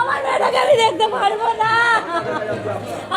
আমার মেয়েটাকে আমি দেখতে পারবো না।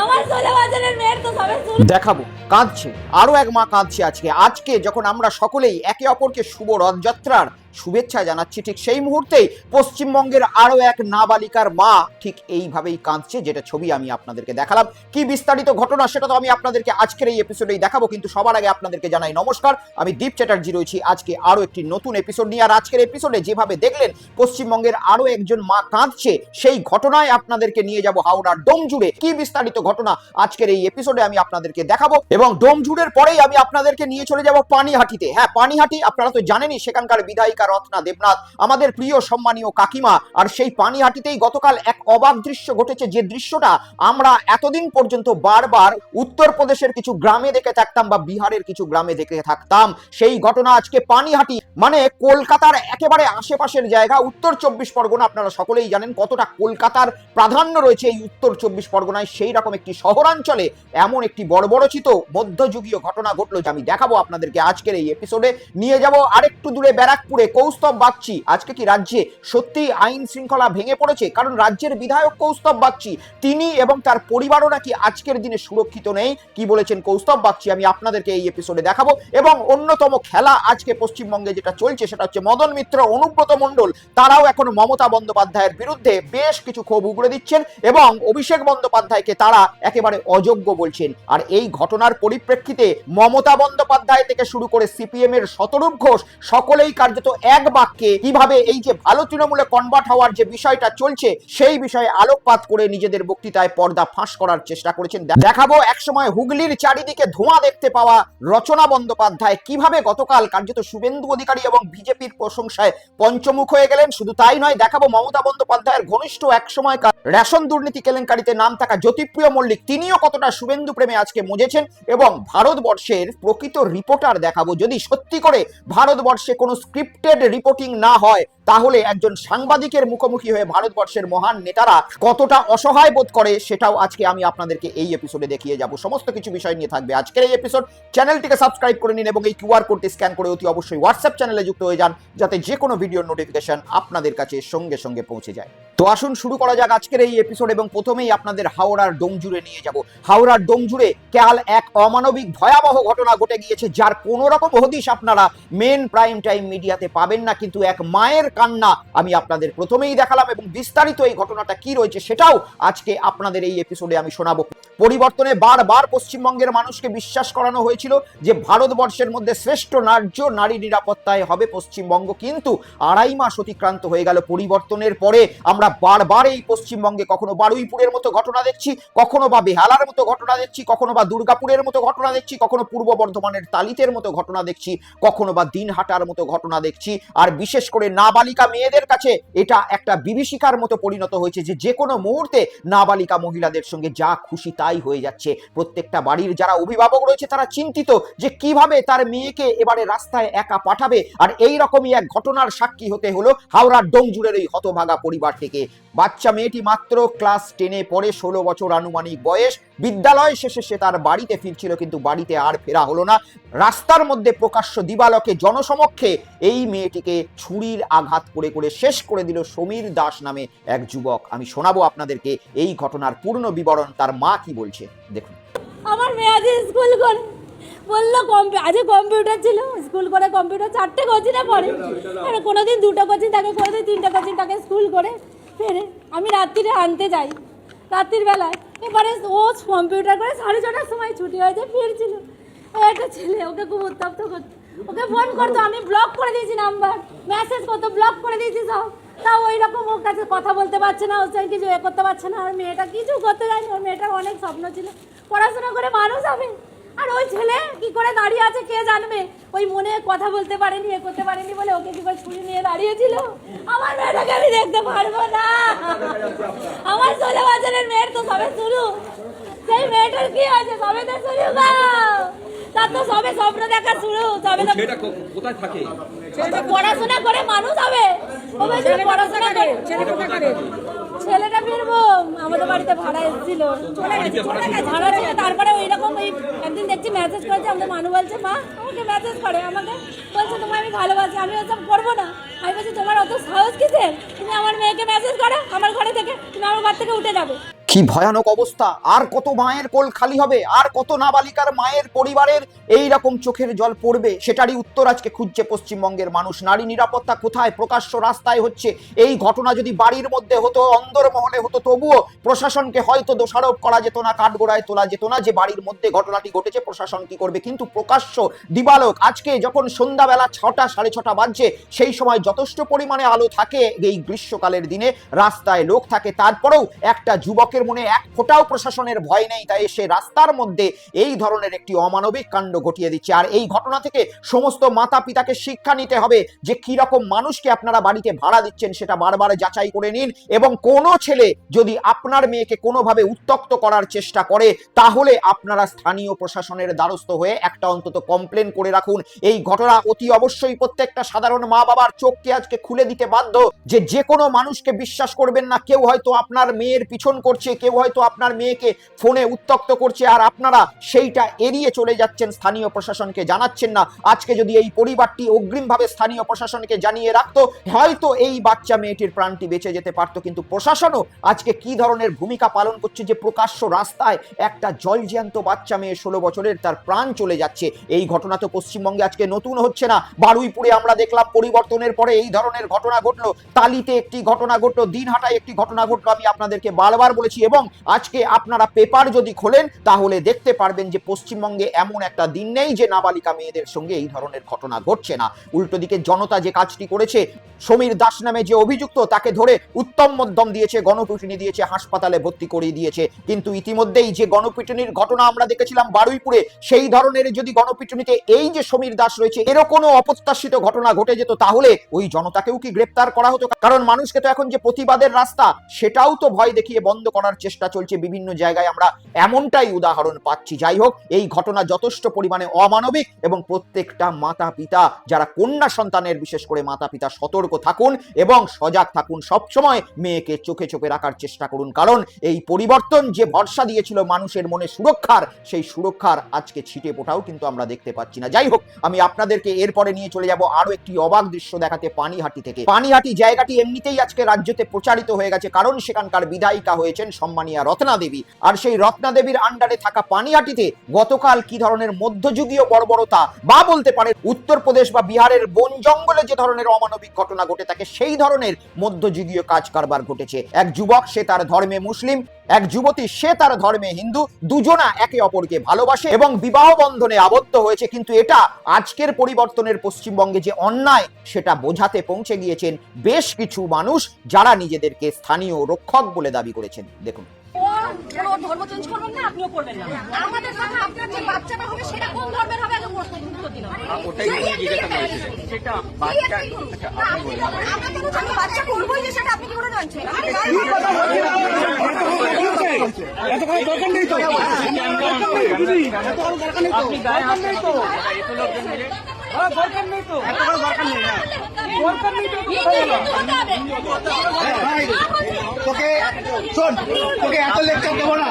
আমার 16 বছরের মেয়ের তো সবে দেখাবো কাঁদছে, আরো এক মা কাঁদছে আজকে যখন আমরা সকলেই একে অপরকে শুভ রথযাত্রার শুভেচ্ছা জানাচ্ছি, ঠিক সেই মুহূর্তেই পশ্চিমবঙ্গের আরো এক নাবালিকার মা ঠিক এইভাবেই কাঁদছে, যেটা ছবি আমি আপনাদেরকে দেখালাম। কি বিস্তারিত ঘটনা সেটা তো আমি আপনাদেরকে আজকের এই এপিসোডেই দেখাবো, কিন্তু সবার আগে আপনাদেরকে জানাই নমস্কার, আমি দীপ চ্যাটার্জি রয়েছি আজকে আরো একটি নতুন এপিসোড নিয়ে। আর আজকের এপিসোডে যেভাবে দেখলেন পশ্চিমবঙ্গের আরো একজন মা কাঁদছে, সেই ঘটনায় আপনাদেরকে নিয়ে যাব হাওড়ার ডোমজুড়ে। কি বিস্তারিত ঘটনা আজকের এই এপিসোডে আমি আপনাদেরকে দেখাবো, এবং ডোমজুড়ের পরেই আমি আপনাদেরকে নিয়ে চলে যাব পানিহাটিতে। হ্যাঁ, পানিহাটি আপনারা তো জানেনই, সেখানকার বিধায়িকা রত্না দেবনাথ আমাদের প্রিয় সম্মানীয় কাকিমা। আর সেই পানিহাটিতেই গতকাল এক অবাক দৃশ্য ঘটেছে, যে দৃশ্যটা আমরা এতদিন পর্যন্ত বারবার উত্তরপ্রদেশের কিছু গ্রামে দেখে থাকতাম বা বিহারের কিছু গ্রামে দেখে থাকতাম। সেই ঘটনা আজকে পানিহাটি, মানে কলকাতার একেবারে আশেপাশের জায়গা, উত্তর 24 পরগনা। আপনারা সকলেই জানেন কতটা কলকাতার প্রাধান্য রয়েছে এই উত্তর 24 পরগনায়। সেই রকম একটি শহরাঞ্চলে এমন একটি বর্বরচিত মধ্যযুগীয় ঘটনা ঘটলো, যে আমি দেখাবো আপনাদেরকে আজকের এই এপিসোডে। নিয়ে যাব আরেকটু দূরে ব্যারাকপুরে। কৌস্তব বাগচি, আজকে কি রাজ্যে সত্যি আইন শৃঙ্খলা ভেঙে পড়েছে? কারণ রাজ্যের বিধায়ক কৌস্তব বাগচি, তিনি এবং তার পরিবারও নাকি আজকের দিনে সুরক্ষিত নেই। কি বলেছেন কৌস্তব বাগচি আমি আপনাদেরকে এই এপিসোডে দেখাবো। এবং অন্যতম খেলা আজকে পশ্চিমবঙ্গে যেটা চলছে সেটা হচ্ছে মদন মিত্র, অনুব্রত মণ্ডল, তারাও এখন মমতা বন্দ্যোপাধ্যায়ের বিরুদ্ধে বেশ কিছু ক্ষোভ উগড়ে দিচ্ছেন এবং অভিষেক বন্দ্যোপাধ্যায়কে তারা একেবারে অযোগ্য বলছেন। আর এই ঘটনার পরিপ্রেক্ষিতে মমতা বন্দ্যোপাধ্যায় থেকে শুরু করে সিপিএম এর শতরূপ ঘোষ সকলেই কার্যত এক বাক্যে কিভাবে এই যে ভালো তৃণমূলে কনভার্ট হওয়ার যে বিষয়টা চলছে সেই বিষয়ে আলোকপাত করে নিজেদের বক্তৃতায় পর্দা ফাঁস করার চেষ্টা করেছেন। দেখাবো একসময় হুগলির চারিদিকে ধোঁয়া দেখতে পাওয়া রচনা বন্দ্যোপাধ্যায় কিভাবে গতকাল কার্যত শুভেন্দু অধিকারী এবং বিজেপির প্রশংসায় পঞ্চমুখ হয়ে গেলেন। শুধু তাই নয়, দেখাবো মমতা বন্দ্যোপাধ্যায়ের ঘনিষ্ঠ একসময়কার রেশন দুর্নীতি কেলেঙ্কারিতে নাম থাকা জ্যোতিপ্রিয় মল্লিক, তিনিও কতটা শুভেন্দু প্রেমে আজকে মজেছেন। এবং ভারতবর্ষের প্রকৃত রিপোর্টার দেখাবো, যদি সত্যি করে ভারতবর্ষে কোনো স্ক্রিপ্টেড রিপোর্টিং না হয় তাহলে একজন সাংবাদিকের মুখোমুখি হয়ে ভারতবর্ষের মহান নেতারা কতটা অসহায় বোধ করে, সেটাও আজকে আমি আপনাদেরকে এই এপিসোডে দেখিয়ে যাব। সমস্ত কিছু বিষয় নিয়ে থাকবে আজকের এই এপিসোড। চ্যানেলটিকে সাবস্ক্রাইব করে নিন এবং এই কিউআর কোডটি স্ক্যান করে অতি অবশ্যই হোয়াটসঅ্যাপ চ্যানেলে যুক্ত হয়ে যান, যাতে যে কোনো ভিডিওর নোটিফিকেশন আপনাদের কাছে সঙ্গে সঙ্গে পৌঁছে যায়। তো আসুন শুরু করা যাক আজকের এই এপিসোড, এবং প্রথমেই আপনাদের হাওড়ার ডোমজুড়ে নিয়ে যাব। হাওড়ার ডোমজুড়ে কাল এক অমানবিক ভয়াবহ ঘটনা ঘটে গিয়েছে, যার কোনো রকম হদিশ আপনারা মেন প্রাইম টাইম মিডিয়াতে পাবেন না, কিন্তু এক মায়ের কান্না আমি আপনাদের প্রথমেই দেখালাম, এবং বিস্তারিত এই ঘটনাটা কি রয়েছে সেটাও আজকে আপনাদের এই এপিসোডে আমি শোনাবো। পরিবর্তনে বারবার পশ্চিমবঙ্গের মানুষকে বিশ্বাস করানো হয়েছিল যে ভারতবর্ষের মধ্যে শ্রেষ্ঠ রাজ্য নারী নিরাপত্তায় হবে পশ্চিমবঙ্গ, কিন্তু 2.5 মাস অতিক্রান্ত হয়ে গেল পরিবর্তনের পরে। আমরা বারবার এই পশ্চিমবঙ্গে কখনো বারুইপুরের মতো ঘটনা দেখছি, কখনো বা বেহালার মতো ঘটনা দেখছি, কখনো বা দুর্গাপুরের মতো ঘটনা দেখছি, কখনো পূর্ব বর্ধমানের তালিতের মতো ঘটনা দেখছি, কখনো বা দিনহাটার মতো ঘটনা দেখছি। আর বিশেষ করে নাবালিকা মেয়েদের কাছে এটা একটা বিভীষিকার মতো পরিণত হয়েছে, যে কোনো মুহূর্তে নাবালিকা মহিলাদের সঙ্গে যা খুশি তাই হয়ে যাচ্ছে। প্রত্যেকটা বাড়ির যারা অভিভাবক রয়েছে তারা চিন্তিত যে কিভাবে তার মেয়েকে এবারে রাস্তায় একা পাঠাবে। আর এই রকমই এক ঘটনার সাক্ষী হতে হলো হাওড়ার ডোমজুড়ের এই হতভাগা পরিবার থেকে। বাচ্চা মেয়েটি মাত্র ক্লাস 10-এ পড়ে, 16 বছর আনুমানিক বয়স। বিদ্যালয় শেষে সে তার বাড়িতে ফিরছিল, কিন্তু বাড়িতে আর ফেরা হলো না। রাস্তার মধ্যে প্রকাশ্য দিবালোকে জনসমক্ষে এই মেয়েটিকে ছুরির আঘাত করে করে শেষ করে দিল সমীর দাস নামে এক যুবক। আমি শোনাবো আপনাদেরকে এই ঘটনার পূর্ণ বিবরণ, তার মা কি বলছে দেখুন। আমার মেয়ে আজ স্কুল করে বললো আজ কম্পিউটার ছিল, স্কুল করে কম্পিউটার 4টে কোচিংয়ে পড়ে, আর কোনোদিন 2টো কোচিং থাকে, কোনোদিন 3টে কোচিং থাকে, স্কুল করে ফেরে। আমি রাত্রিরে আনতে যাই, রাত্রির বেলায়। এবারে ও কম্পিউটার করে 6:30টার সময় ছুটি হয়েছে, ফিরছিল। একটা ছেলে ওকে খুব উত্তপ্ত করতো, ওকে ফোন করতো, আমি ব্লক করে দিয়েছি নাম্বার, মেসেজ করতো, ব্লক করে দিয়েছি সব। তাও ওই রকম ওর কাছে কথা বলতে পারছে না, ওর সঙ্গে কিছু করতে পারছে না। আর মেয়েটা কিছু করতে যায়নি, ওর মেয়েটার অনেক স্বপ্ন ছিল পড়াশোনা করে মানুষ হবে। আর ওই ছেলে কি করে দাঁড়িয়ে আছে কে জানবে, ওই মনে কথা বলতে পারেনি, করতে পারেনি বলে ওকে কি করে ছুরি নিয়ে দাঁড়িয়েছিল। আমার মেয়েটাকে আমি দেখতে পারবো না। আমার 16 বছরের মেয়ের তো সবে শুরু, সেই মেয়েটার কি আছে সবে তো শুরু, তার তো সবে স্বপ্ন দেখা শুরু, সবে তো কোথায় থাকে, পড়াশোনা করে মানুষ হবে। ও বলছে পড়াশোনা করে, ছেলেটা বীরভূম আমাদের বাড়িতে ভাড়া এসেছিল, ভাড়া ছিল। তারপরে ওই রকম ওই একদিন দেখছি মেসেজ করেছে, আমাদের মানু বলছে মা আমাকে মেসেজ করে, আমাকে বলছে তোমায় আমি ভালোবাসি। আমি ওসব করবো না, আমি বলছি তোমার অত সাহস কিসের, তুমি আমার মেয়েকে মেসেজ করো আমার ঘরে থেকে। তুমি আমার ঘর থেকে উঠে যাবে। কি ভয়ানক অবস্থা! আর কত মায়ের কোল খালি হবে, আর কত নাবালিকার মায়ের পরিবারের এই রকম চোখের জল পড়বে, সেটারই উত্তর আজকে খুঁজছে পশ্চিমবঙ্গের মানুষ। নারী নিরাপত্তা কোথায়? প্রকাশ্য রাস্তায় হচ্ছে। এই ঘটনা যদি বাড়ির মধ্যে হতো, অন্দরমহলে হতো, তবুও প্রশাসনকে হয়তো দোষারোপ করা যেত না, কাঠগড়ায় তোলা যেত না যে বাড়ির মধ্যে ঘটনাটি ঘটেছে, প্রশাসন কি করবে। কিন্তু প্রকাশ্য দিবালোক আজকে যখন সন্ধ্যাবেলা 6টা 6:30 বাজছে, সেই সময় যথেষ্ট পরিমাণে আলো থাকে, এই গ্রীষ্মকালের দিনে রাস্তায় লোক থাকে, তারপরেও একটা যুবকের মনে এক ফোঁটাও প্রশাসনের ভয় নেই, তাই সে রাস্তার মধ্যে এই ধরনের একটি অমানবিক কাণ্ড ঘটিয়ে দিচ্ছে। আর এই ঘটনা থেকে সমস্ত মাতা পিতাকে শিক্ষা নিতে হবে যে কি রকম মানুষকে আপনারা বাড়িতে ভাড়া দিচ্ছেন, সেটা বারবার যাচাই করে নিন। এবং কোনো ছেলে যদি আপনার মেয়েকে কোনোভাবে উত্ত্যক্ত করার চেষ্টা করে, তাহলে আপনারা স্থানীয় প্রশাসনের দ্বারস্থ হয়ে একটা অন্তত কমপ্লেন করে রাখুন। এই ঘটনা অতি অবশ্যই প্রত্যেকটা সাধারণ মা বাবার চোখকে আজকে খুলে দিতে বাধ্য যে কোনো মানুষকে বিশ্বাস করবেন না। কেউ হয়তো আপনার মেয়ের পিছন করছে, কেউ হয়তো আপনার মেয়েকে ফোনে উত্ত্যক্ত করছে, আর আপনারা সেইটা এড়িয়ে চলে যাচ্ছেন, স্থানীয় প্রশাসনকে জানাচ্ছেন না। আজকে যদি এই পরিবারটি অগ্রিমভাবে স্থানীয় প্রশাসনকে জানিয়ে রাখতো, হয়তো এই বাচ্চা মেয়েটির প্রাণটি বেঁচে যেতে পারত। কিন্তু প্রশাসনও আজকে কি ধরনের ভূমিকা পালন করছে যে প্রকাশ্য রাস্তায় একটা জলজ্যান্ত বাচ্চা মেয়ে 16 বছরের, তার প্রাণ চলে যাচ্ছে। এই ঘটনা তো পশ্চিমবঙ্গে আজকে নতুন হচ্ছে না। বারুইপুরে আমরা দেখলাম পরিবর্তনের পরে এই ধরনের ঘটনা ঘটলো, তালিতে একটি ঘটনা ঘটলো, দিনহাটায় একটি ঘটনা ঘটলো। আমি আপনাদেরকে বারবার বলেছি, এবং আজকে আপনারা পেপার যদি খোলেন তাহলে দেখতে পারবেন যে পশ্চিমবঙ্গে এমন একটা দিন নেই যে নাবালিকা মেয়েদের সঙ্গে এই ধরনের ঘটনা ঘটছে না। উল্টো দিকে জনতা যে কাজটি করেছে, সমীর দাস নামে যে অভিযুক্ত, তাকে ধরে উত্তম মধ্যম দিয়েছে, গণপিটুনি দিয়েছে, হাসপাতালে ভর্তি করিয়ে দিয়েছে। কিন্তু ইতিমধ্যেই যে গণপিটুনির ঘটনা আমরা দেখেছিলাম বারুইপুরে, সেই ধরনের যদি গণপিটুনিতে এই যে সমীর দাস রয়েছে, এরও কোনো অপ্রত্যাশিত ঘটনা ঘটে যেত, তাহলে ওই জনতাকেও কি গ্রেপ্তার করা হতো? কারণ মানুষকে তো এখন যে প্রতিবাদের রাস্তা, সেটাও তো ভয় দেখিয়ে বন্ধ করার চেষ্টা চলছে বিভিন্ন জায়গায়, আমরা এমনটাই উদাহরণ পাচ্ছি। যাই হোক, এই ঘটনা যথেষ্ট পরিমাণে অমানবিক, এবং প্রত্যেকটা মাতা পিতা যারা কন্যা সন্তানের, বিশেষ করে মাতা পিতা, সতর্ক থাকুন এবং সজাগ থাকুন। সবসময় মেয়েকে চোখে চোখে রাখার চেষ্টা করুন, কারণ এই পরিবর্তন যে ভরসা দিয়েছিল মানুষের মনে সুরক্ষার, সেই সুরক্ষার আজকে ছিটে ফোটাও কিন্তু আমরা দেখতে পাচ্ছি না। যাই হোক, আমি আপনাদেরকে এরপরে নিয়ে চলে যাব আরো একটি অবাক দৃশ্য দেখাতে পানিহাটি থেকে। পানিহাটি জায়গাটি এমনিতেই আজকে রাজ্যতে প্রচারিত হয়ে গেছে, কারণ সেখানকার বিধায়িকা হয়েছেন সম্মানীয়া রত্না দেবী। আর সেই রত্না দেবীর আন্ডারে থাকা পানিহাটিতে গতকাল কি ধরনের মধ্যযুগীয় বর্বরতা, বা বলতে পারে উত্তরপ্রদেশ বা বিহারের বন জঙ্গলে যে ধরনের অমানবিক ঘটনা ঘটে থাকে, সেই ধরনের মধ্যযুগীয় কাজ কারবার ঘটেছে। এক যুবক, সে তার ধর্মে মুসলিম, এক যুবতী, সে তার ধর্মে হিন্দু, দুজনা একে অপরকে ভালোবাসে এবং বিবাহ বন্ধনে আবদ্ধ হয়েছে। কিন্তু এটা আজকের পরিবর্তনের পশ্চিমবঙ্গে যে অন্যায়, সেটা বোঝাতে পৌঁছে গিয়েছেন বেশ কিছু মানুষ, যারা নিজেদেরকে স্থানীয় রক্ষক বলে দাবি করেছেন। দেখুন, কোনো ধর্ম চেঞ্জ করবেন না, আপনিও করবেন না। আমাদের সাথে আপনার যে বাচ্চাটা হবে সেটা কোন ধর্মের হবে আগে উত্তর দিন। ওটাই জিজ্ঞাসা করেছি, সেটা বাচ্চা আমরা কেন জানি বাচ্চা করবই যে, সেটা আপনি কি করে জানছেন? এত কোনো দরকার নেই তো, আপনি গায়ে হাত নেই তো, এত লোকজন মিলে দরকার নেই তো, এত কোনো দরকার নেই, দরকার নেই তো। তোকে শোন, তোকে এত লেকচার দেবো না।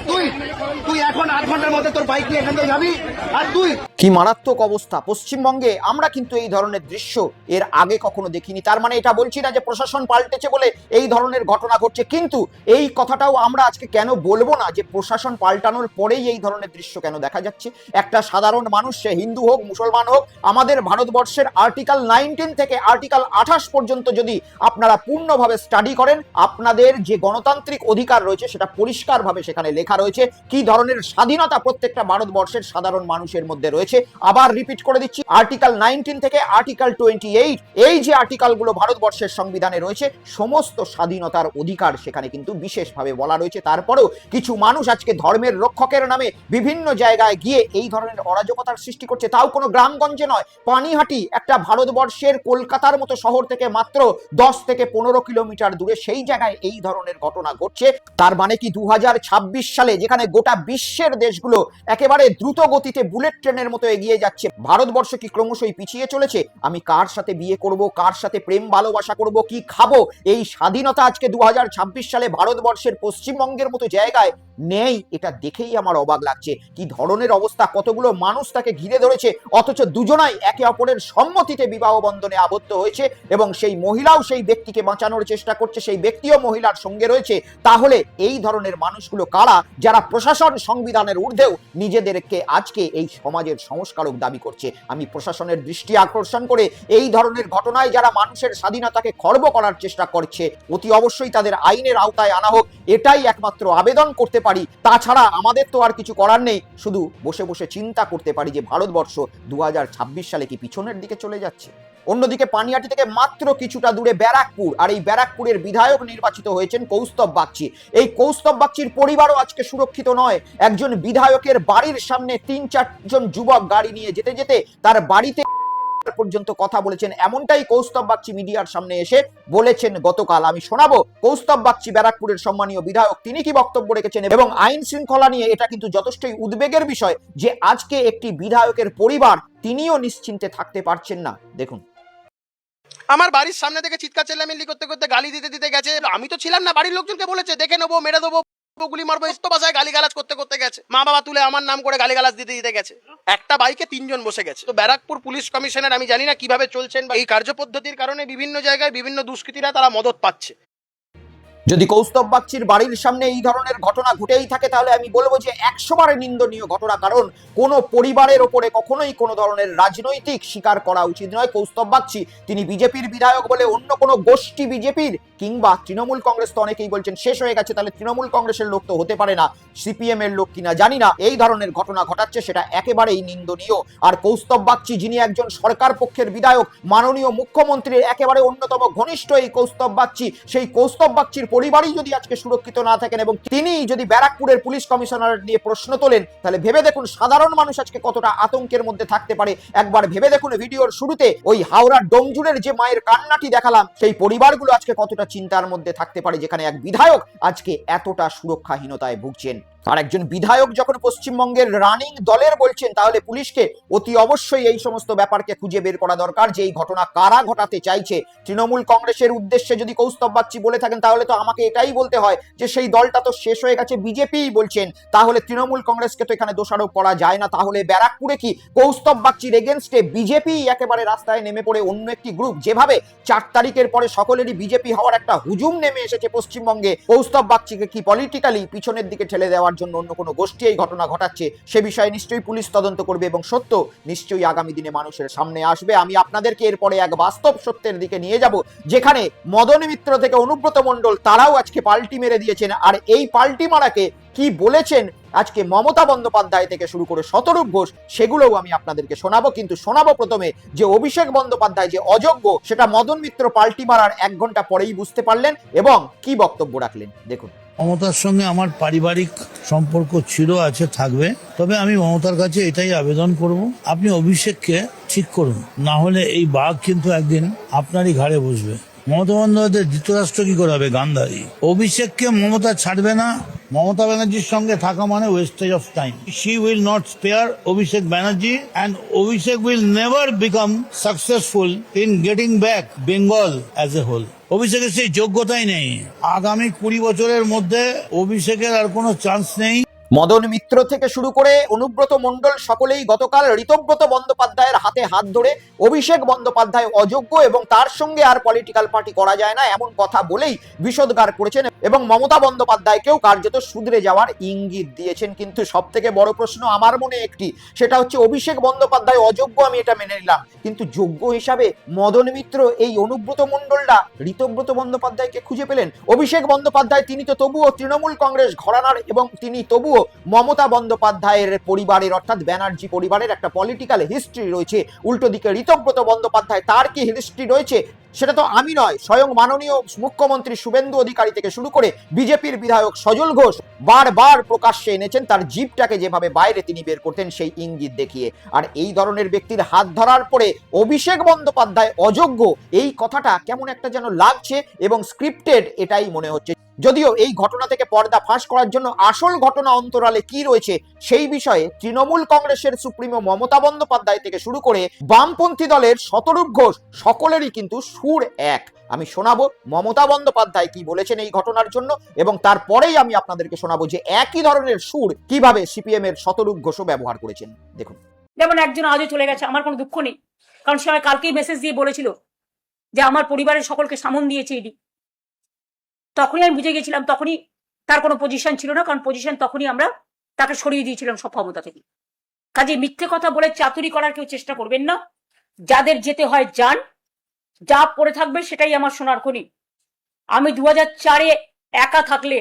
তুই এখন 8 ঘন্টার মধ্যে তোর বাইক নিয়ে এখান থেকে যাবি। আর তুই কি মারাত্মক অবস্থা পশ্চিমবঙ্গে! আমরা কিন্তু এই ধরনের দৃশ্য এর আগে কখনো দেখিনি। তার মানে এটা বলছি না যে প্রশাসন পাল্টেছে বলে এই ধরনের ঘটনা ঘটছে, কিন্তু এই কথাটাও আমরা আজকে কেন বলবো না যে প্রশাসন পাল্টানোর পরেই এই ধরনের দৃশ্য কেন দেখা যাচ্ছে। একটা সাধারণ মানুষ, সে হিন্দু হোক, মুসলমান হোক, আমাদের ভারতবর্ষের আর্টিকেল 19 থেকে আর্টিকেল 28 পর্যন্ত যদি আপনারা পূর্ণভাবে স্টাডি করেন, আপনাদের যে গণতান্ত্রিক অধিকার রয়েছে সেটা পরিষ্কারভাবে সেখানে লেখা রয়েছে। কি ধরনের স্বাধীনতা প্রত্যেকটা ভারতবর্ষের সাধারণ মানুষের মধ্যে রয়েছে। আবার রিপিট করে দিচ্ছি, আর্টিকেল 19 থেকে আর্টিকেল 28, এই যে আর্টিকেলগুলো ভারতবর্ষের সংবিধানে রয়েছে, সমস্ত স্বাধীনতার অধিকার সেখানে কিন্তু বিশেষভাবে বলা রয়েছে। তারপরেও কিছু মানুষ আজকে ধর্মের রক্ষকের নামে বিভিন্ন জায়গায় গিয়ে এই ধরনের অরাজকতার সৃষ্টি করছে, তাও কোনো গ্রামগঞ্জে নয়। পানিহাটি একটা ভারতবর্ষের কলকাতার মতো শহর থেকে মাত্র 10 থেকে 15 কিলোমিটার দূরে, সেই জায়গায় এই ধরনের ঘটনা ঘটছে। তার মানে কি 2026 সালে, যেখানে গোটা বিশ্বের দেশগুলো একেবারে দ্রুত গতিতে বুলেট ট্রেনের মতো এগিয়ে যাচ্ছে, ভারতবর্ষ কি ক্রমশই পিছিয়ে চলেছে? আমি কার সাথে বিয়ে করব, কার সাথে প্রেম ভালোবাসা করব, কি খাবো, এই স্বাধীনতা আজকে 2026 সালে ভারতবর্ষের পশ্চিমবঙ্গের মতো জায়গায় নেই, এটা দেখেই আমার অবাক লাগছে। কি ধরনের অবস্থা, কতগুলো মানুষ তাকে ঘিরে ধরেছে, অথচ দুজনাই একে অপরের সম্মতিতে বিবাহ বন্ধনে আবদ্ধ হয়েছে এবং সেই মহিলাও সেই ব্যক্তিকে বাঁচানোর চেষ্টা করছে, সেই ব্যক্তিও মহিলার সঙ্গে রয়েছে। তাহলে এই ধরনের মানুষগুলো কারা, যারা প্রশাসন সংবিধানের ঊর্ধ্বেও নিজেদেরকে আজকে এই সমাজের সংস্কারক দাবি করছে? আমি প্রশাসনের দৃষ্টি আকর্ষণ করে এই ধরনের ঘটনায় যারা মানুষের স্বাধীনতাকে খর্ব করার চেষ্টা করছে, অতি অবশ্যই তাদের আইনের আওতায় আনা হোক, এটাই একমাত্র আবেদন করতে পারি। তাছাড়া আমাদের তো আর কিছু করার নেই, শুধু বসে বসে চিন্তা করতে পারি যে ভারতবর্ষ 2026 সালে কি পিছনের দিকে চলে যাচ্ছে। অন্যদিকে পানিহাটি থেকে মাত্র কিছুটা দূরে ব্যারাকপুর, আর এই ব্যারাকপুরের বিধায়ক নির্বাচিত হয়েছেন কৌস্তব বাগচি। এই কৌস্তব বাগচির পরিবারও আজকে সুরক্ষিত নয়। একজন বিধায়কের বাড়ির সামনে 3-4 জন যুবক গাড়ি নিয়ে যেতে যেতে তার বাড়িতে পর্যন্ত কথা বলেছেন, এমনটাই কৌস্তব বাগচি মিডিয়ার সামনে এসে বলেছেন গতকাল। আমি শোনাবো কৌস্তব বাগচি, ব্যারাকপুরের সম্মানীয় বিধায়ক, তিনি কি বক্তব্য রেখেছেন। এবং আইন শৃঙ্খলা নিয়ে এটা কিন্তু যথেষ্টই উদ্বেগের বিষয় যে আজকে একটি বিধায়কের পরিবার তিনিও নিশ্চিন্তে থাকতে পারছেন না। দেখুন, আমার বাড়ির সামনে থেকে চিৎকার চেল্লামিল্লি করতে করতে গালি দিতে দিতে গেছে। আমি তো ছিলাম না, বাড়ির লোকজনকে বলেছে দেখে নেবো, মেরে দেবো, গুলি মারবো, এসব ভাষায় গালিগালাজ করতে করতে গেছে। মা বাবা তুলে আমার নাম করে গালিগালাজ দিতে দিতে গেছে। একটা বাইকে 3 জন বসে গেছে। তো ব্যারাকপুর পুলিশ কমিশনার আমি জানি না কিভাবে চলছেন, বা এই কার্যপদ্ধতির কারণে বিভিন্ন জায়গায় বিভিন্ন দুষ্কৃতীরা তারা মদত পাচ্ছে। যদি কৌস্তব বাগচির বাড়ির সামনে এই ধরনের ঘটনা ঘটেই থাকে তাহলে আমি বলবো যে 100 বারে নিন্দনীয় ঘটনা। কারণ কোনো পরিবারের ওপরে কখনোই কোনো ধরনের রাজনৈতিক স্বীকার করা উচিত নয়। কৌস্তব বাগচি তিনি বিজেপির বিধায়ক বলে অন্য কোনো গোষ্ঠী বিজেপির কিংবা তৃণমূল কংগ্রেস, তো অনেকেই বলছেন শেষ হয়ে গেছে, তাহলে তৃণমূল কংগ্রেসের লোক তো হতে পারে না, সিপিএম এর লোক কিনা জানি না, এই ধরনের ঘটনা ঘটাচ্ছে সেটা একেবারেই নিন্দনীয়। আর কৌস্তব বাগচি যিনি একজন সরকার পক্ষের বিধায়ক, মাননীয় মুখ্যমন্ত্রীর একেবারে অন্যতম ঘনিষ্ঠ এই কৌস্তব বাগচি, সেই কৌস্তব বাগচির পরিবারই যদি আজকে সুরক্ষিত না থাকেন এবং তিনি যদি ব্যারাকপুরের পুলিশ কমিশনার নিয়ে প্রশ্ন তোলেন, তাহলে ভেবে দেখুন সাধারণ মানুষ আজকে কতটা আতঙ্কের মধ্যে থাকতে পারে। একবার ভেবে দেখুন ভিডিওর শুরুতে ওই হাওড়ার ডোমজুড়ের যে মায়ের কান্নাটি দেখালাম, সেই পরিবারগুলো আজকে কতটা চিন্তার মধ্যে থাকতে পারে, যেখানে এক বিধায়ক আজকে এতটা সুরক্ষাহীনতায় ভুগছেন। আর একজন বিধায়ক যখন পশ্চিমবঙ্গের রানিং দলের বলছেন, তাহলে পুলিশকে অতি অবশ্যই এই সমস্ত ব্যাপারকে খুঁজে বের করা দরকার যে এই ঘটনা কারা ঘটাতে চাইছে। তৃণমূল কংগ্রেসের উদ্দেশ্যে যদি কৌস্তব বাগচি বলে থাকেন, তাহলে তো আমাকে এটাই বলতে হয় যে সেই দলটা তো শেষ হয়ে গেছে, বিজেপিই বলছেন, তাহলে তৃণমূল কংগ্রেসকে তো এখানে দোষারোপ করা যায় না। তাহলে ব্যারাকপুরে কি কৌস্তব বাগচির এগেনস্টে বিজেপি একেবারে রাস্তায় নেমে পড়ে অন্য একটি গ্রুপ, যেভাবে 4 তারিখের পরে সকলেরই বিজেপি হওয়ার একটা হুজুম নেমে এসেছে পশ্চিমবঙ্গে, কৌস্তব বাগচিকে কি পলিটিক্যালি পিছনের দিকে ঠেলে দেওয়ার জন্য অন্য কোনো গোষ্ঠী এই ঘটনা ঘটাচ্ছে, সে বিষয়ে নিশ্চয়ই পুলিশ তদন্ত করবে এবং সত্য নিশ্চয়ই আগামী দিনে মানুষের সামনে আসবে। আমি আপনাদেরকে এরপরে এক বাস্তব সত্যের দিকে নিয়ে যাব, যেখানে মদন মিত্র থেকে অনুব্রত মণ্ডল তারাও আজকে পাল্টি মেরে দিয়েছেন। আর এই পাল্টি মারাকে কি বলেছেন আজকে মমতা বন্দ্যোপাধ্যায় থেকে শুরু করে শতরূপ ঘোষ, সেগুলোও আমি আপনাদেরকে শোনাবো। কিন্তু শোনাবো প্রথমে যে অভিষেক বন্দ্যোপাধ্যায় যে অযোগ্য, সেটা মদন মিত্র পাল্টি মারার 1 ঘন্টা পরেই বুঝতে পারলেন এবং কি বক্তব্য রাখলেন, দেখুন। মমতার সঙ্গে আমার পারিবারিক সম্পর্ক ছিল, আছে, থাকবে। তবে আমি মমতার কাছে এটাই আবেদন করব, আপনি অভিষেককে ঠিক করুন, না হলে এই বাঘ কিন্তু একদিন আপনারই ঘাড়ে বসবে। মমতা বন্দ্যোপাধ্যায় ধৃতরাষ্ট্র কি করে হবে? গান্ধারী। অভিষেককে মমতা ছাড়বে না। মমতা ব্যানার্জির সঙ্গে থাকা মানে wastage of time. She will not spare Abhishek Banerjee and Abhishek will never become successful in getting back Bengal as a whole. অভিষেকের সেই যোগ্যতাই নেই। আগামী 20 বছরের মধ্যে অভিষেকের আর কোনো চান্স নেই। মদন মিত্র থেকে শুরু করে অনুব্রত মণ্ডল সকলেই গতকাল ঋতব্রত বন্দ্যোপাধ্যায়ের হাতে হাত ধরে অভিষেক বন্দ্যোপাধ্যায় অযোগ্য এবং তার সঙ্গে আর পলিটিক্যাল পার্টি করা যায় না এমন কথা বলেই বিষোদ্গার করেছেন এবং মমতা বন্দ্যোপাধ্যায়কেও কার্যত শুধরে যাওয়ার ইঙ্গিত দিয়েছেন। কিন্তু সব থেকে বড় প্রশ্ন আমার মনে একটি, সেটা হচ্ছে অভিষেক বন্দ্যোপাধ্যায় অযোগ্য, আমি এটা মেনে নিলাম, কিন্তু যোগ্য হিসাবে মদন মিত্র এই অনুব্রত মণ্ডলরা ঋতব্রত বন্দ্যোপাধ্যায়কে খুঁজে পেলেন। অভিষেক বন্দ্যোপাধ্যায় তিনি তো তবুও তৃণমূল কংগ্রেস ঘরানার এবং তিনি তবুও মমতা বন্দ্যোপাধ্যায়ের পরিবারের অর্থাৎ ব্যানার্জি পরিবারের একটা পলিটিক্যাল হিস্ট্রি রয়েছে। উল্টো দিকে ঋতব্রত বন্দ্যোপাধ্যায়, তার কি হিস্ট্রি রয়েছে সেটা তো আমি নয়, স্বয়ং মাননীয় মুখ্যমন্ত্রী শুভেন্দু অধিকারী থেকে শুরু করে বিজেপির বিধায়ক সজল ঘোষ বারবার প্রকাশ্যে এনেছেন তার জিপটাকে যেভাবে বাইরে তিনি বের করতেন সেই ইঙ্গিত দেখিয়ে। আর এই ধরনের ব্যক্তির হাত ধরার পরে অভিষেক বন্দ্যোপাধ্যায় অযোগ্য, এই কথাটা কেমন একটা যেন লাগছে এবং স্ক্রিপ্টেড এটাই মনে হচ্ছে। যদিও এই ঘটনা থেকে পর্দা ফাঁস করার জন্য আসল ঘটনা অন্তরালে কি রয়েছে সেই বিষয়ে তৃণমূল কংগ্রেসের সুপ্রিমো মমতা বন্দ্যোপাধ্যায় থেকে শুরু করে বামপন্থী দলের শতরূপ ঘোষ সকলেরই কিন্তু সুর এক। আমি শোনাবো মমতা বন্দ্যোপাধ্যায় কি বলেছেন এই ঘটনার জন্য, এবং তারপরেই আমি আপনাদেরকে শোনাবো যে একই ধরনের সুর কিভাবে সিপিএম এর শতরূপ ঘোষও ব্যবহার করেছেন। দেখুন। যেমন একজন আজও চলে গেছে, আমার কোনো দুঃখ নেই, কারণ সে আমায় কালকেই মেসেজ দিয়ে বলেছিল যে আমার পরিবারের সকলকে সামন দিয়েছে ইডি। তখনই আমি বুঝে গেছিলাম, তখনই তার কোনো পজিশন ছিল না, কারণ পজিশন তখনই আমরা তাকে সরিয়ে দিয়েছিলাম সব ক্ষমতা থেকে। কাজে মিথ্যে কথা বলে চাতুরি করার কেউ চেষ্টা করবেন না। যাদের যেতে হয় যান, যা পড়ে থাকবে সেটাই আমার সোনার খনি। আমি 2004-এ একা থাকলে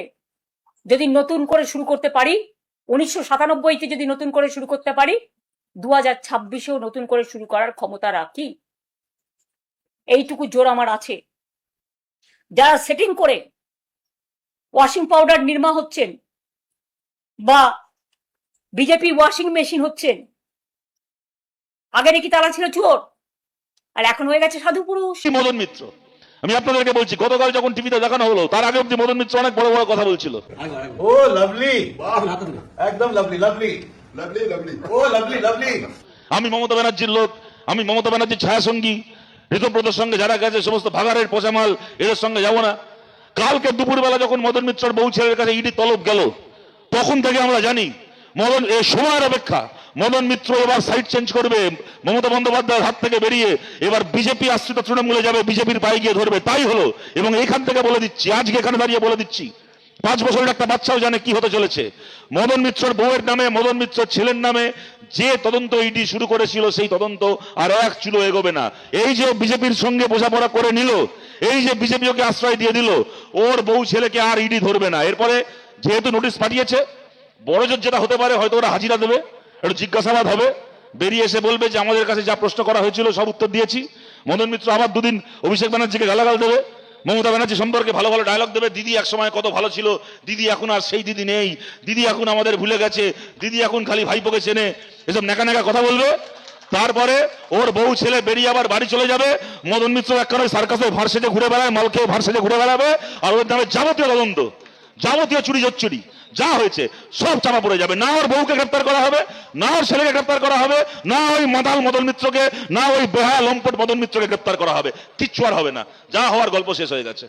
যদি নতুন করে শুরু করতে পারি, 1997-তে যদি নতুন করে শুরু করতে পারি, 2026-এও নতুন করে শুরু করার ক্ষমতা রাখি। এইটুকু জোর আমার আছে। যারা সেটিং করে ওয়াশিং পাউডার নির্মা হচ্ছেন বা বিজেপি ওয়াশিং মেশিন হচ্ছেন, আগে নাকি তারা ছিল চোর, আর এখন হয়ে গেছে সাধু পুরুষ। মদন মিত্র, আমি আপনাদেরকে বলছি, গতকাল যখন টিভিতে দেখানো হলো তার আগে অব্দি মদন মিত্র অনেক বড় বড় কথা বলছিল। ও লাভলি, একদম লাভলি লাভলি লাভলি লাভলি, ও লাভলি লাভলি। আমি মমতা ব্যানার্জির লোক, আমি মমতা ব্যানার্জির ছায়াসঙ্গী, ঋতব্রতর সঙ্গে যারা গেছে সমস্ত ভাগাড়ের পচামাল, এদের সঙ্গে যাবো না। কালকে দুপুরবেলা যখন মদন মিত্রর বউ ছেলের কাছে ইডি তলব গেল, তখন থেকে আমরা জানি মদন এই সময়ের অপেক্ষা, মদন মিত্র এবার সাইড চেঞ্জ করবে, মমতা বন্দ্যোপাধ্যায়ের হাত থেকে বেরিয়ে এবার বিজেপি আশ্রিত তৃণমূলে যাবে, বিজেপির পায়ে গিয়ে ধরবে। তাই হলো, এবং এখান থেকে বলে দিচ্ছি, আজকে এখানে দাঁড়িয়ে বলে দিচ্ছি, 5 বছরের একটা বাচ্চাও জানে কি হতে চলেছে। মদন মিত্রর বউয়ের নামে, মদন মিত্রর ছেলের নামে যে তদন্ত ইডি শুরু করেছিল, সেই তদন্ত আর এক চুলো এগোবে না। এই যে বিজেপির সঙ্গে বোঝাপড়া করে নিল, এই যে বিজেপি ওকে আশ্রয় দিয়ে দিল, ওর বউ ছেলেকে আর ইডি ধরবে না। এরপরে যেহেতু নোটিশ পাঠিয়েছে, বড় জোর যেটা হতে পারে, হয়তো ওরা হাজিরা দেবে, একটু জিজ্ঞাসাবাদ হবে, বেরিয়ে এসে বলবে যে আমাদের কাছে যা প্রশ্ন করা হয়েছিল সব উত্তর দিয়েছি। মদন মিত্র আবার 2 দিন অভিষেক ব্যানার্জিকে গালাগাল দেবে, মমতা ব্যানার্জি সম্পর্কে ভালো ভালো ডায়লগ দেবে, দিদি এক সময় কত ভালো ছিল, দিদি এখন আর সেই দিদি নেই, দিদি এখন আমাদের ভুলে গেছে, দিদি এখন খালি ভাইপোকে চেনে, এসব নেকা নেকা কথা বলবে। তারপরে ওর বউ ছেলে বেরিয়ে আবার বাড়ি চলে যাবে। মদন মিত্র একখানে সার্কাসে ভার সেজে ঘুরে বেড়ায়, মালকে ভার সেজে ঘুরে বেড়াবে, আর ওর নামে যাবতীয় তদন্ত, যাবতীয় চুরি জচ্চুরি যা হয়েছে সব চাপা পড়ে যাবে। না ওর বউকে গ্রেপ্তার করা হবে, না ওর ছেলেকে গ্রেপ্তার করা হবে, না ওই মাতাল মদন মিত্রকে, না ওই বেহায়া লম্পট মদন মিত্রকে গ্রেপ্তার করা হবে। কিচ্ছু আর হবে না, যা হওয়ার গল্প শেষ হয়ে গেছে।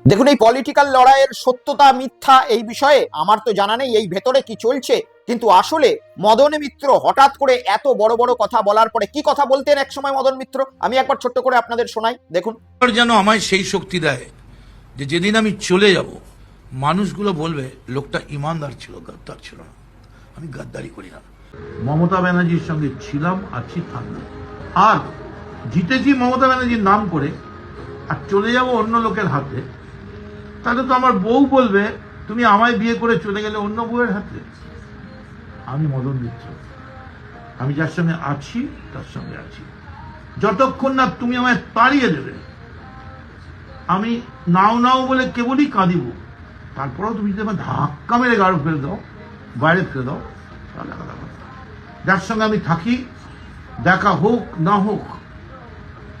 দেখুন, এই পলিটিক্যাল লড়াইয়ের সত্যতা মিথ্যা এই বিষয়ে আমার তো জানা নেই, এই ভেতরে কি চলছে। কিন্তু আসলে মদন মিত্র হঠাৎ করে এত বড় বড় কথা বলার পরে কি কথা বলতেন একসময় মদন মিত্র, আমি একবার ছোট্ট করে আপনাদের শোনাই, দেখুন। যেন আমায় সেই শক্তি দেয় যে যেদিন আমি চলে যাব, মানুষগুলো বলবে লোকটা ইমানদার ছিল, গাদ্দার ছিল না। আমি গাদ্দারি করি না। মমতা ব্যানার্জির সঙ্গে ছিলাম, আছি, থাকবো। আর জিতেছি মমতা ব্যানার্জির নাম করে, আর চলে যাব অন্য লোকের হাতে, তাহলে তো আমার বউ বলবে তুমি আমায় বিয়ে করে চলে গেলে অন্য বউয়ের হাতে। আমি মদন মিত্র, আমি যার সঙ্গে আছি তার সঙ্গে আছি। যতক্ষণ না তুমি আমায় তাড়িয়ে দেবে, আমি নাও নাও বলে কেবলই কাঁদিব। তারপরেও তুমি যদি আমার ধাক্কা মেরে গাড়ি ফেলে দাও, বাইরে ফেলে দাও, তাহলে আলাদা কথা। যার সঙ্গে আমি থাকি, দেখা হোক না হোক,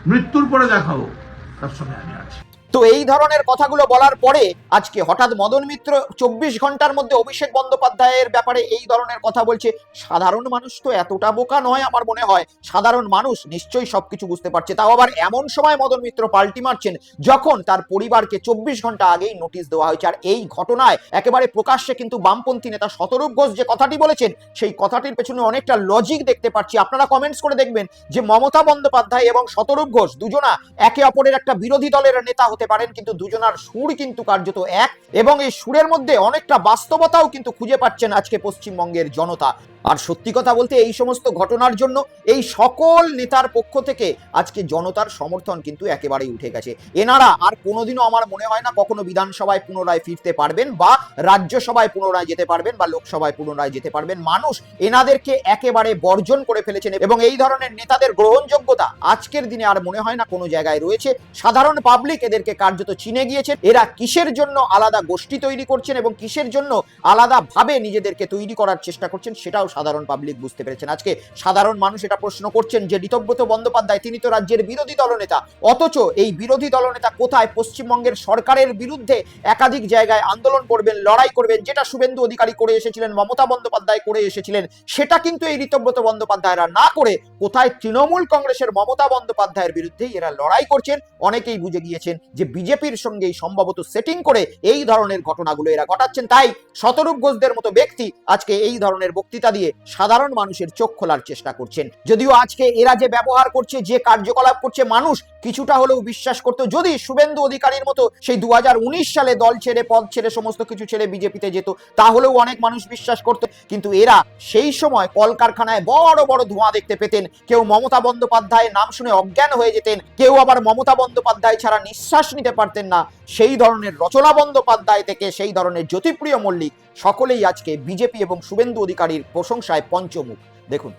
মৃত্যুর পরে দেখা হোক, তার সঙ্গে আমি আছি। তো এই ধরনের কথাগুলো বলার পরে আজকে হঠাৎ মদন মিত্র 24 ঘন্টার মধ্যে অভিষেক বন্দ্যোপাধ্যায়ের ব্যাপারে এই ধরনের কথা বলছে। সাধারণ মানুষ তো এতটা বোকা নয় আমার মনে হয়, সাধারণ মানুষ নিশ্চয়ই সবকিছু বুঝতে পারছে। তাও আবার এমন সময় মদন মিত্র পাল্টি মারছেন যখন তার পরিবারকে 24 ঘন্টা আগেই নোটিশ দেওয়া হয়েছে। আর এই ঘটনায় একেবারে প্রকাশ্যে কিন্তু বামপন্থী নেতা শতরূপ ঘোষ যে কথাটি বলেছেন, সেই কথাটির পেছনে অনেকটা লজিক দেখতে পাচ্ছি। আপনারা কমেন্টস করে দেখবেন যে মমতা বন্দ্যোপাধ্যায় এবং শতরূপ ঘোষ দুজনা একে অপরের একটা বিরোধী দলের নেতা হতে পারেন, কিন্তু দুজনার সুর কিন্তু কার্যত এক, এবং এই সুরের মধ্যে অনেকটা বাস্তবতাও কিন্তু খুঁজে পাচ্ছেন আজকে পশ্চিমবঙ্গের জনতা। আর সত্যি কথা বলতে এই সমস্ত ঘটনার জন্য এই সকল নেতার পক্ষ থেকে আজকে জনতার সমর্থন কিন্তু একেবারেই উঠে গেছে। এনারা আর কোনোদিনও আমার মনে হয় না কখনো বিধানসভায় পুনরায় ফিরতে পারবেন, বা রাজ্যসভায় পুনরায় যেতে পারবেন, বা লোকসভায় পুনরায় যেতে পারবেন। মানুষ এনাদেরকে একেবারে বর্জন করে ফেলেছেন, এবং এই ধরনের নেতাদের গ্রহণযোগ্যতা আজকের দিনে আর মনে হয় না কোনো জায়গায় রয়েছে। সাধারণ পাবলিক এদেরকে কার্যত চিনে গিয়েছেন। এরা কিসের জন্য আলাদা গোষ্ঠী তৈরি করছেন এবং কিসের জন্য আলাদাভাবে নিজেদেরকে তৈরি করার চেষ্টা করছেন সেটাও সাধারণ পাবলিক বুঝতে পেরেছেন। আজকে সাধারণ মানুষ এটা প্রশ্ন করছেন যে ঋতব্রত বন্দ্যোপাধ্যায় তিনি তো রাজ্যের বিরোধী দলনেতা, অথচ এই বিরোধী দলনেতা কোথায় পশ্চিমবঙ্গের সরকারের বিরুদ্ধে একাধিক জায়গায় আন্দোলন করবেন, লড়াই করবেন, যেটা শুভেন্দু অধিকারী করে এসেছিলেন, মমতা বন্দ্যোপাধ্যায় করে এসেছিলেন, সেটা কিন্তু এই ঋতব্রত বন্দ্যোপাধ্যায়রা না করে কোথায় তৃণমূল কংগ্রেসের মমতা বন্দ্যোপাধ্যায়ের বিরুদ্ধে এরা লড়াই করছেন। অনেকেই বুঝে গিয়েছেন যে বিজেপির সঙ্গে সম্ভবত সেটিং করে এই ধরনের ঘটনাগুলো এরা ঘটাচ্ছেন। তাই শতরূপ ঘোষদের মতো ব্যক্তি আজকে এই ধরনের বক্তৃতা দিয়ে সাধারণ মানুষের চোখ খোলার চেষ্টা করছেন। যদিও আজকে এরা যে ব্যবহার করছে, যে কার্যকলাপ করছে, মানুষ কিছুটা হলেও বিশ্বাস করতো যদি শুভেন্দু অধিকারীর মতো সেই 2019 সালে দল ছেড়ে, পদ ছেড়ে, সমস্ত কিছু ছেড়ে বিজেপিতে যেত, তাহলেও অনেক মানুষ বিশ্বাস করত। কিন্তু এরা সেই সময় কলকারখানায় বড় বড় ধোঁয়া দেখতে পেতেন। কেউ মমতা বন্দ্যোপাধ্যায়ের নাম শুনে অজ্ঞান হয়ে যেতেন, কেউ আবার মমতা বন্দ্যোপাধ্যায় ছাড়া নিঃশ্বাস নিতে পারতেন না। সেই ধরনের রচনা বন্দ্যোপাধ্যায় থেকে সেই ধরনের জ্যোতিপ্রিয় মল্লিক, সকলেই আজকে বিজেপি এবং শুভেন্দু অধিকারীর প্রশংসায় পঞ্চমুখ। দেখুন,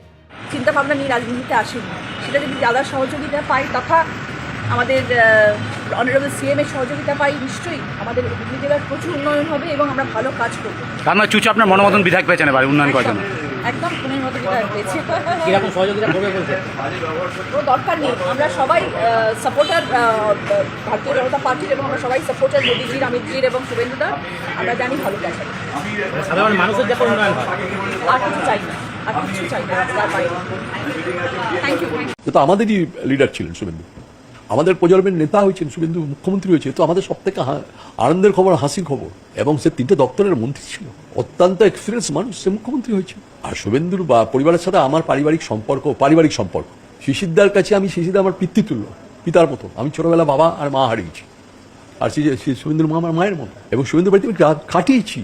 চিন্তা ভাবনা নিয়ে রাজনীতিতে আসেনি, সেটা যদি যারা সহযোগিতা পাই তথা আমাদের অনারেবল সিএম এর সহযোগিতা পাই, নিশ্চয়ই আমাদের হুগলি জেলার প্রচুর উন্নয়ন হবে এবং আমরা ভালো কাজ করবো। তার মানে চুচু আপনার মনোমতন বিধায়ক পেয়েছেন এবার উন্নয়ন করার জন্য? একদম ফোনের মতো বিধায়ক পেয়েছে। কিরকম সহযোগিতা করবে বলতে? কোনো দরকার নেই, আমরা সবাই সাপোর্টার ভারতীয় জনতা পার্টির, এবং আমরা সবাই সাপোর্টার মোদিজির, অমিতজির এবং শুভেন্দুদার। আমরা জানি ভালো কাজ হবে। সাধারণ মানুষের যখন উন্নয়ন হয় আর কিছু চাই না, আর কিছু চাই না, তার বাইরে। Thank you. তো আমাদেরই লিডার ছিলেন শুভেন্দু, আমাদের প্রজন্মের নেতা হয়েছেন শুভেন্দু, মুখ্যমন্ত্রী হয়েছে, তো আমাদের সব থেকে আনন্দের খবর, হাসির খবর। এবং সে 3টে দপ্তরের মন্ত্রী ছিল, অত্যন্ত এক্সপিরিয়েন্স মানুষ, সে মুখ্যমন্ত্রী হয়েছে। আর শুভেন্দুর বা পরিবারের সাথে আমার পারিবারিক সম্পর্ক শিশিরদার কাছে আমি, শিশিরদা আমার পিতৃতুল্য, পিতার মতো। আমি ছোটবেলা বাবা আর মা হারিয়েছি, আর শুভেন্দুর মা আমার মায়ের মতো। এবং শুভেন্দু বাড়িতে রাত কাটিয়েছি,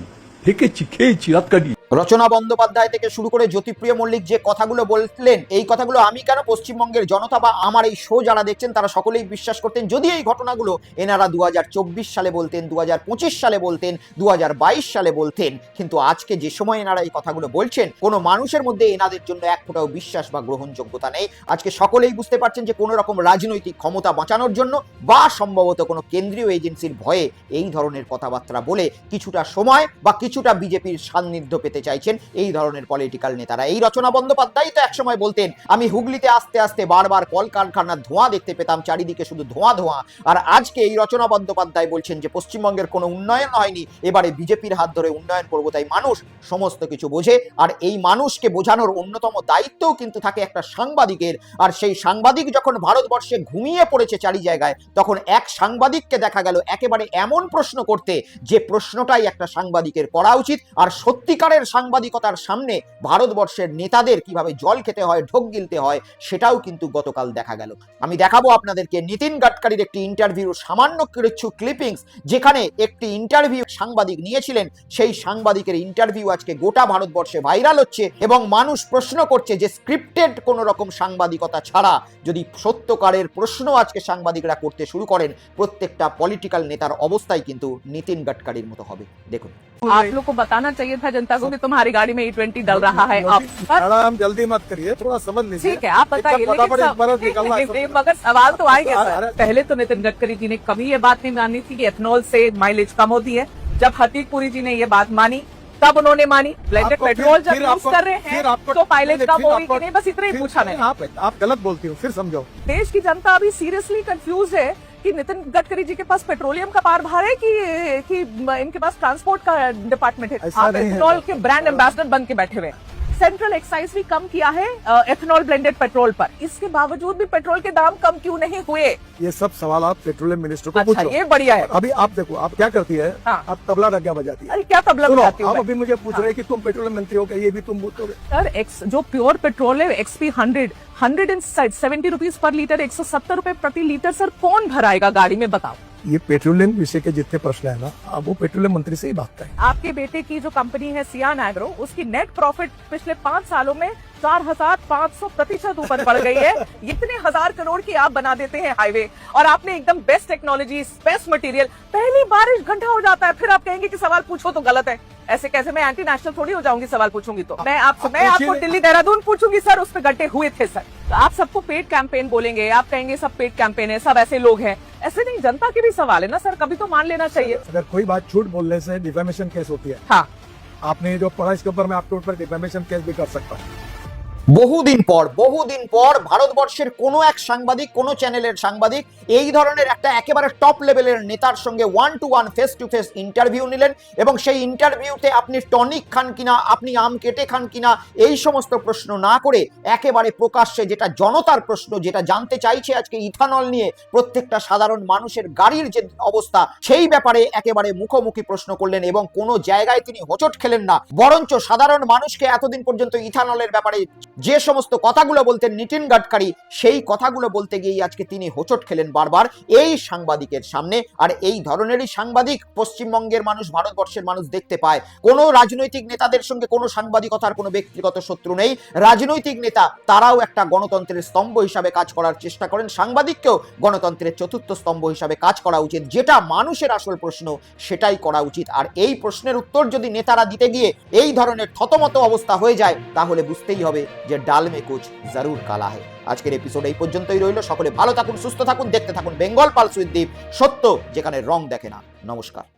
থেকেছি, খেয়েছি, রাত কাটিয়ে। রচনা বন্দ্যোপাধ্যায় থেকে শুরু করে জ্যোতিপ্রিয় মল্লিক যে কথাগুলো বললেন, এই কথাগুলো আমি কেন, পশ্চিমবঙ্গের জনতা বা আমার এই শো যারা দেখছেন তারা সকলেই বিশ্বাস করতেন। যদি এই ঘটনাগুলো এনারা 2024 সালে বলতেন, 2025 সালে বলতেন, 2022 সালে বলতেন, কিন্তু আজকে যে সময় এনারা এই কথাগুলো বলছেন, কোনো মানুষের মধ্যে এনাদের জন্য এক ফোঁটাও বিশ্বাস বা গ্রহণযোগ্যতা নেই। আজকে সকলেই বুঝতে পারছেন যে কোনো রকম রাজনৈতিক ক্ষমতা বাঁচানোর জন্য বা সম্ভবত কোনো কেন্দ্রীয় এজেন্সির ভয়ে এই ধরনের কথাবার্তা বলে কিছুটা সময় বা কিছুটা বিজেপির সান্নিধ্য পেতে চাইছেন এই ধরনের পলিটিক্যাল নেতারা। এই রচনা বন্দ্যোপাধ্যায় তো একসময় বলতেন, আমি হুগলিতে আস্তে আস্তে বারবার কলকারখানার ধোঁয়া দেখতে পেতাম, চারিদিকে শুধু ধোঁয়া ধোঁয়া। আর আজকে এই রচনা বন্দ্যোপাধ্যায় বলছেন যে পশ্চিমবঙ্গের কোনো উন্নয়ন হয়নি, এবারে বিজেপির হাত ধরে উন্নয়ন করবো, তাই মানুষ সমস্ত কিছু বোঝে। আর এই মানুষকে বোঝানোর অন্যতম দায়িত্বও কিন্তু থাকে একটা সাংবাদিকের। আর সেই সাংবাদিক যখন ভারতবর্ষে ঘুমিয়ে পড়েছে চারি জায়গায়, তখন এক সাংবাদিককে দেখা গেল একেবারে এমন প্রশ্ন করতে, যে প্রশ্নটাই একটা সাংবাদিকের করা উচিত। আর সত্যিকারের সাংবাদিকতার সামনে ভারতবর্ষের নেতাদের কিভাবে জল খেতে হয়, ঢোক গিলতে হয়, সেটাও কিন্তু গতকাল দেখা গেল। আমি দেখাবো আপনাদেরকে নীতিন গাডকারির একটি ইন্টারভিউ, সামান্য কিছু ক্লিপিংস, যেখানে একটি ইন্টারভিউ সাংবাদিক নিয়েছিলেন। সেই সাংবাদিকের ইন্টারভিউ আজকে গোটা ভারতবর্ষে ভাইরাল হচ্ছে এবং মানুষ প্রশ্ন করছে যে স্ক্রিপ্টেড কোন রকম সাংবাদিকতা ছাড়া যদি সত্যকারের প্রশ্ন আজকে সাংবাদিকরা করতে শুরু করেন, প্রত্যেকটা পলিটিক্যাল নেতার অবস্থাই কিন্তু নীতিন গাডকারির মতো হবে। দেখুন, आप लोग को बताना चाहिए था जनता को कि तुम्हारी गाड़ी में E20 डल रहा है। अब मैडम जल्दी मत करिए, थोड़ा समझ लीजिए। ठीक है, आप बताइए, लेकिन मगर सवाल तो आएगा सर। पहले तो नितिन गडकरी जी ने कभी ये बात नहीं मानी थी कि एथनॉल से माइलेज कम होती है। जब हरदीप पुरी जी ने ये बात मानी, तब उन्होंने मानी। ब्लेंडेड पेट्रोल जब यूज कर रहे हैं तो माइलेज कम होगी कि नहीं, बस इतना ही पूछा मैंने। आप गलत बोलती हो, फिर समझो। देश की जनता अभी सीरियसली कंफ्यूज है कि नितिन गडकरी जी के पास पेट्रोलियम का कारभार है कि इनके पास ट्रांसपोर्ट का डिपार्टमेंट है। आप एथनॉल के ब्रांड एम्बेसडर बन के बैठे हुए हैं। सेंट्रल एक्साइज भी कम किया है एथनॉल ब्लेंडेड पेट्रोल पर, इसके बावजूद भी पेट्रोल के दाम कम क्यों नहीं हुए? ये सब सवाल आप पेट्रोलियम मिनिस्टर को अच्छा, पूछो। ये बढ़िया है। अभी आप देखो, आप क्या करती है, हाँ। आप तबला डग्गा बजाती है। अरे क्या तबला बजाती हूँ आप मैं? अभी मुझे पूछ रहे हैं कि तुम पेट्रोलियम मंत्री हो, क्या ये भी तुम बोलोगे? सर जो प्योर पेट्रोल है XP 170 रुपीज पर लीटर, 170 रुपए प्रति लीटर, सर कौन भराएगा गाड़ी में, बताओ? ये पेट्रोलियम विषय के जितने प्रश्न है ना, अब वो पेट्रोलियम मंत्री से ही बात करें। आपके बेटे की जो कंपनी है सियान एग्रो, उसकी नेट प्रॉफिट पिछले 5 सालों में 4500% ऊपर बढ़ गई है। इतने 1000 करोड़ की आप बना देते हैं हाईवे, और आपने एकदम बेस्ट टेक्नोलॉजी, बेस्ट मटेरियल, पहली बारिश घंटा हो जाता है, फिर आप कहेंगे कि सवाल पूछो तो गलत है। ऐसे कैसे मैं एंटी नेशनल थोड़ी हो जाऊंगी सवाल पूछूंगी तो मैं आपको दिल्ली देहरादून पूछूंगी सर उस पे गड्ढे हुए थे सर। तो आप सबको पेड कैंपेन बोलेंगे, आप कहेंगे सब पेड कैंपेन है, सब ऐसे लोग हैं, ऐसे नहीं, जनता के भी सवाल है ना सर, कभी तो मान लेना चाहिए। अगर कोई बात झूठ बोलने से डिफेमेशन केस होती है। हाँ, आपने जो पढ़ा इसके ऊपर मैं आपके ऊपर डिफेमेशन केस भी कर सकता हूँ। বহুদিন পর ভারতবর্ষের কোনো এক সাংবাদিক, কোনো চ্যানেলের সাংবাদিক এই ধরনের একটা একেবারে টপ লেভেলের নেতার সঙ্গে 1-to-1 face to face interview নিলেন এবং সেই ইন্টারভিউতে আপনি টনিক খান কিনা, আপনি আম কেটে খান কিনা এই সমস্ত প্রশ্ন না করে একেবারে প্রকাশ্যে যেটা জনতার প্রশ্ন, যেটা জানতে চাইছে আজকে ইথানল নিয়ে প্রত্যেকটা সাধারণ মানুষের গাড়ির যে অবস্থা সেই ব্যাপারে একেবারে মুখোমুখি প্রশ্ন করলেন এবং কোনো জায়গায় তিনি হোঁচট খেলেন না, বরঞ্চ সাধারণ মানুষকে এতদিন পর্যন্ত ইথানলের ব্যাপারে যে সমস্ত কথাগুলো বলতেন নিতিন গাডকারি সেই কথাগুলো বলতে গিয়ে আজকে তিনি হোঁচট খেলেন বারবার এই সাংবাদিকের সামনে। আর এই ধরনেরই সাংবাদিক পশ্চিমবঙ্গের মানুষ, ভারতবর্ষের মানুষ দেখতে পায়। কোনো রাজনৈতিক নেতাদের সঙ্গে কোনো সাংবাদিকতার কোনো ব্যক্তিগত শত্রু নেই। রাজনৈতিক নেতা তারাও একটা গণতন্ত্রের স্তম্ভ হিসাবে কাজ করার চেষ্টা করেন, সাংবাদিককেও গণতন্ত্রের চতুর্থ স্তম্ভ হিসাবে কাজ করা উচিত। যেটা মানুষের আসল প্রশ্ন সেটাই করা উচিত। আর এই প্রশ্নের উত্তর যদি নেতারা দিতে গিয়ে এই ধরনের থতমত অবস্থা হয়ে যায় তাহলে বুঝতেই হবে যে ডাল মে কুছ জরুর কালা है। আজকের এপিসোড এই পর্যন্তই রইল। সকলে ভালো থাকুন, সুস্থ থাকুন, দেখতে থাকুন বেঙ্গল পালস উইথ দীপ, সত্য যেখানে রং দেখে না। নমস্কার।